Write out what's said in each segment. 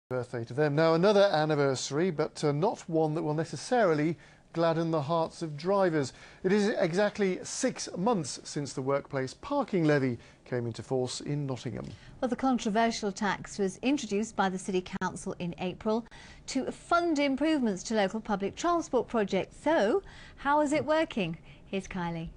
Birthday to them. Now another anniversary, but not one that will necessarily gladden the hearts of drivers. It is exactly 6 months since the workplace parking levy came into force in Nottingham. Well, the controversial tax was introduced by the City Council in April to fund improvements to local public transport projects. So, how is it working? Here's Kylie.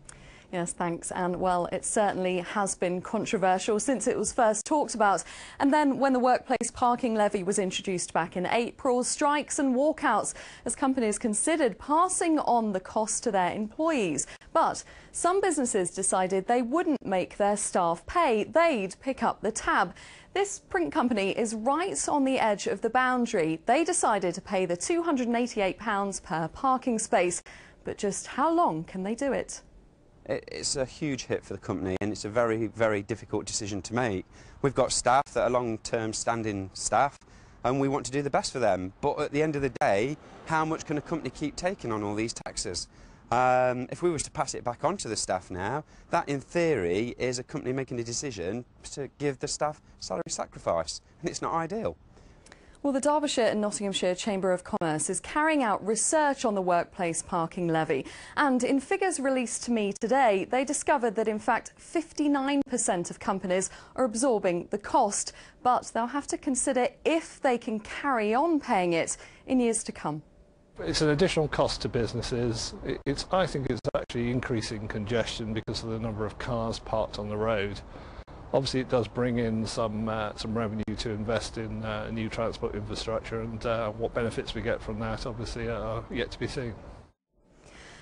Yes, thanks, Anne. Well, it certainly has been controversial since it was first talked about. And then when the workplace parking levy was introduced back in April, strikes and walkouts as companies considered passing on the cost to their employees. But some businesses decided they wouldn't make their staff pay. They'd pick up the tab. This print company is right on the edge of the boundary. They decided to pay the £288 per parking space. But just how long can they do it? It's a huge hit for the company, and it's a very, very difficult decision to make. We've got staff that are long-term standing staff, and we want to do the best for them. But at the end of the day, how much can a company keep taking on all these taxes? If we were to pass it back on to the staff now, that in theory is a company making a decision to give the staff salary sacrifice, and it's not ideal. Well, the Derbyshire and Nottinghamshire Chamber of Commerce is carrying out research on the workplace parking levy. And in figures released to me today, they discovered that in fact 59% of companies are absorbing the cost. But they'll have to consider if they can carry on paying it in years to come. It's an additional cost to businesses. I think it's actually increasing congestion because of the number of cars parked on the road. Obviously, it does bring in some revenue to invest in new transport infrastructure, and what benefits we get from that obviously are yet to be seen.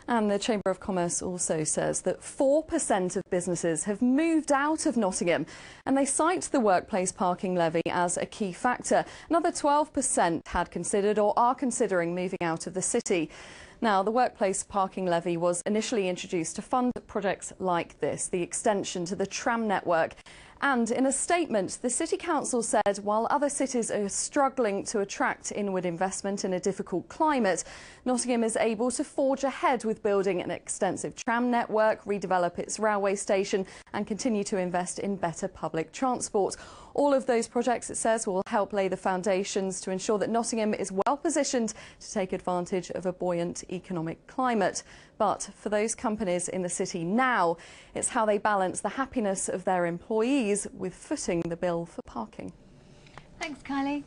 And the Chamber of Commerce also says that 4% of businesses have moved out of Nottingham, and they cite the workplace parking levy as a key factor. Another 12% had considered or are considering moving out of the city. Now, the workplace parking levy was initially introduced to fund projects like this, the extension to the tram network. And in a statement, the City Council said while other cities are struggling to attract inward investment in a difficult climate, Nottingham is able to forge ahead with building an extensive tram network, redevelop its railway station and continue to invest in better public transport. All of those projects, it says, will help lay the foundations to ensure that Nottingham is well positioned to take advantage of a buoyant economic climate. But for those companies in the city now, it's how they balance the happiness of their employees with footing the bill for parking. Thanks, Kylie.